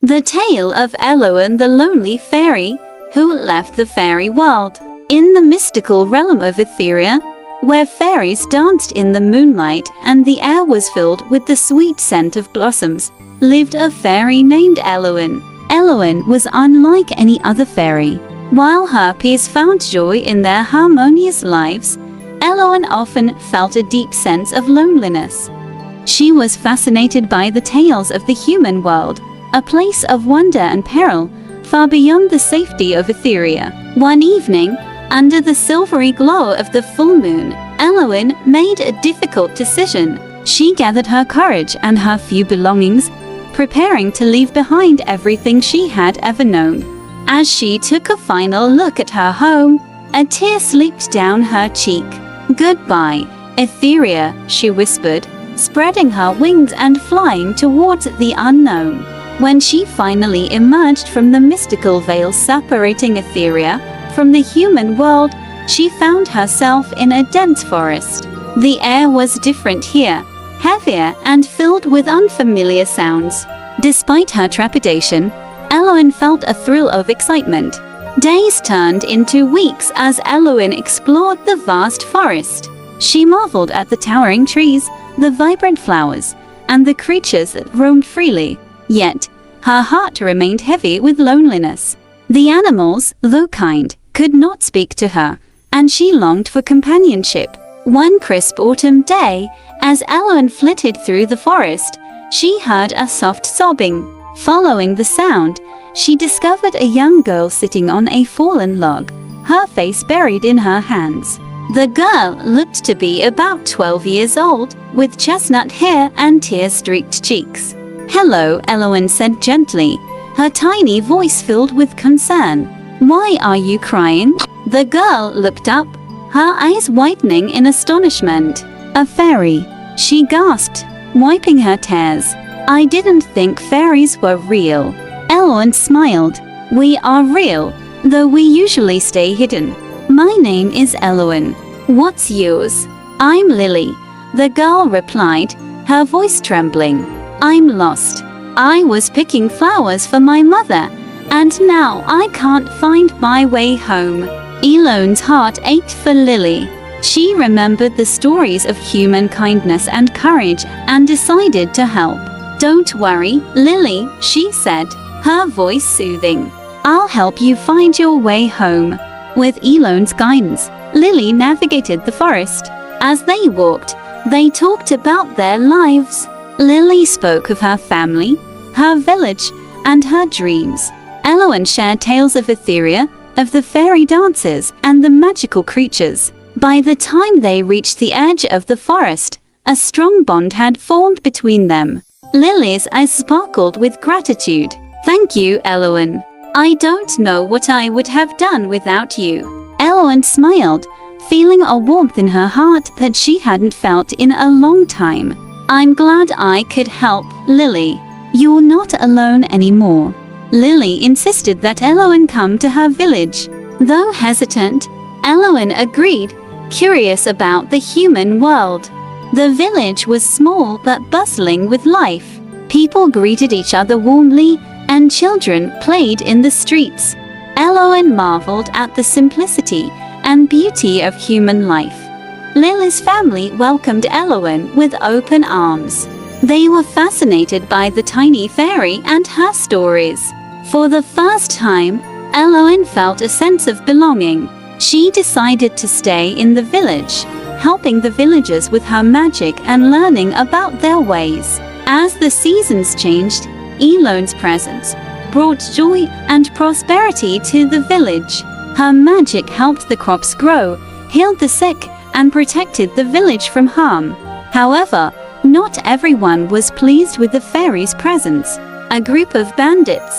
The tale of Elowen, the lonely fairy who left the fairy world. In the mystical realm of Etheria, where fairies danced in the moonlight and the air was filled with the sweet scent of blossoms, lived a fairy named Elowen. Elowen was unlike any other fairy. While her peers found joy in their harmonious lives, Elowen often felt a deep sense of loneliness. She was fascinated by the tales of the human world, a place of wonder and peril, far beyond the safety of Etheria. One evening, under the silvery glow of the full moon, Elowen made a difficult decision. She gathered her courage and her few belongings, preparing to leave behind everything she had ever known. As she took a final look at her home, a tear slipped down her cheek. "Goodbye, Etheria," she whispered, spreading her wings and flying towards the unknown. When she finally emerged from the mystical veil separating Etheria from the human world, she found herself in a dense forest. The air was different here, heavier and filled with unfamiliar sounds. Despite her trepidation, Elowen felt a thrill of excitement. Days turned into weeks as Elowen explored the vast forest. She marveled at the towering trees, the vibrant flowers, and the creatures that roamed freely. Yet, her heart remained heavy with loneliness. The animals, though kind, could not speak to her, and she longed for companionship. One crisp autumn day, as Elowen flitted through the forest, she heard a soft sobbing. Following the sound, she discovered a young girl sitting on a fallen log, her face buried in her hands. The girl looked to be about 12 years old, with chestnut hair and tear-streaked cheeks. "Hello," Elowen said gently, her tiny voice filled with concern. "Why are you crying?" The girl looked up, her eyes widening in astonishment. "A fairy," she gasped, wiping her tears. "I didn't think fairies were real." Elowen smiled. "We are real, though we usually stay hidden. My name is Elowen. What's yours?" "I'm Lily," the girl replied, her voice trembling. "I'm lost. I was picking flowers for my mother, and now I can't find my way home." Elowen's heart ached for Lily. She remembered the stories of human kindness and courage and decided to help. "Don't worry, Lily," she said, her voice soothing. "I'll help you find your way home." With Elowen's guidance, Lily navigated the forest. As they walked, they talked about their lives. Lily spoke of her family, her village, and her dreams. Elowen shared tales of Etheria, of the fairy dances, and the magical creatures. By the time they reached the edge of the forest, a strong bond had formed between them. Lily's eyes sparkled with gratitude. "Thank you, Elowen. I don't know what I would have done without you." Elowen smiled, feeling a warmth in her heart that she hadn't felt in a long time. "I'm glad I could help, Lily. You're not alone anymore." Lily insisted that Elowen come to her village. Though hesitant, Elowen agreed, curious about the human world. The village was small but bustling with life. People greeted each other warmly, and children played in the streets. Elowen marveled at the simplicity and beauty of human life. Lily's family welcomed Elowen with open arms. They were fascinated by the tiny fairy and her stories. For the first time, Elowen felt a sense of belonging. She decided to stay in the village, helping the villagers with her magic and learning about their ways. As the seasons changed, Elowen's presence brought joy and prosperity to the village. Her magic helped the crops grow, healed the sick, and protected the village from harm. However, not everyone was pleased with the fairy's presence. A group of bandits,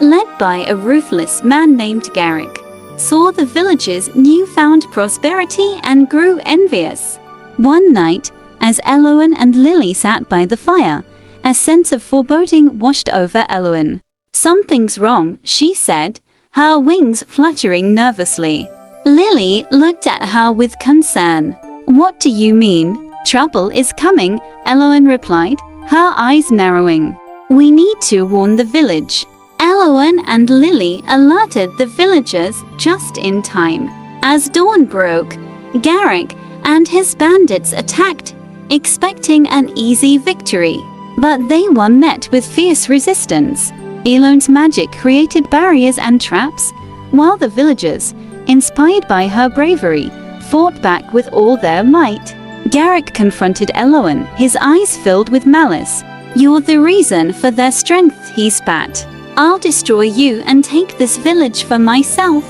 led by a ruthless man named Garrick, saw the villagers' newfound prosperity and grew envious. One night, as Elowen and Lily sat by the fire, a sense of foreboding washed over Elowen. "Something's wrong," she said, her wings fluttering nervously. Lily looked at her with concern. "What do you mean?" "Trouble is coming," Elowen replied, her eyes narrowing. "We need to warn the village." Elowen and Lily alerted the villagers just in time. As dawn broke, Garrick and his bandits attacked, expecting an easy victory. But they were met with fierce resistance. Elowen's magic created barriers and traps, while the villagers, inspired by her bravery, fought back with all their might. Garrick confronted Elowen, his eyes filled with malice. "You're the reason for their strength," he spat. "I'll destroy you and take this village for myself."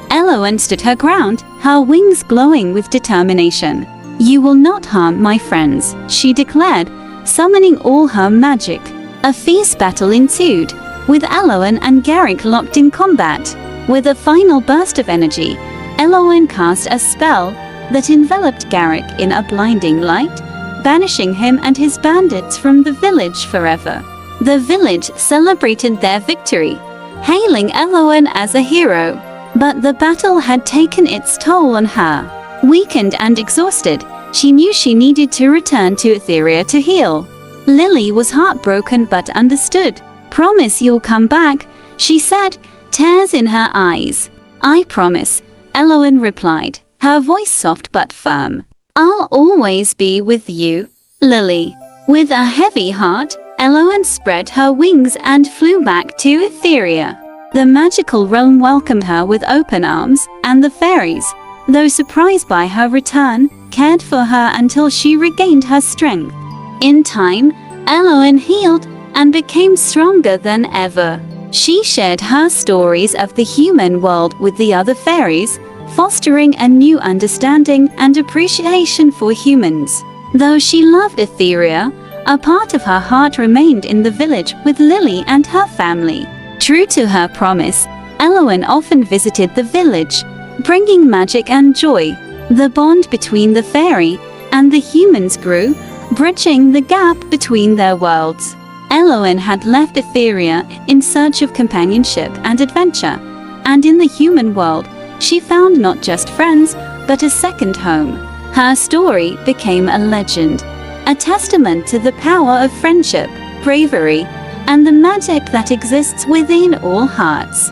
Elowen stood her ground, her wings glowing with determination. "You will not harm my friends," she declared, summoning all her magic. A fierce battle ensued, with Elowen and Garrick locked in combat. With a final burst of energy, Elowen cast a spell that enveloped Garrick in a blinding light, banishing him and his bandits from the village forever. The village celebrated their victory, hailing Elowen as a hero. But the battle had taken its toll on her. Weakened and exhausted, she knew she needed to return to Etheria to heal. Lily was heartbroken but understood. "Promise you'll come back," she said, tears in her eyes. "I promise," Elowen replied, her voice soft but firm. "I'll always be with you, Lily." With a heavy heart, Elowen spread her wings and flew back to Etheria. The magical realm welcomed her with open arms, and the fairies, though surprised by her return, cared for her until she regained her strength. In time, Elowen healed and became stronger than ever. She shared her stories of the human world with the other fairies, fostering a new understanding and appreciation for humans. Though she loved Etheria, a part of her heart remained in the village with Lily and her family. True to her promise, Elowen often visited the village, bringing magic and joy. The bond between the fairy and the humans grew, bridging the gap between their worlds. Elowen had left Etheria in search of companionship and adventure, and in the human world, she found not just friends, but a second home. Her story became a legend, a testament to the power of friendship, bravery, and the magic that exists within all hearts.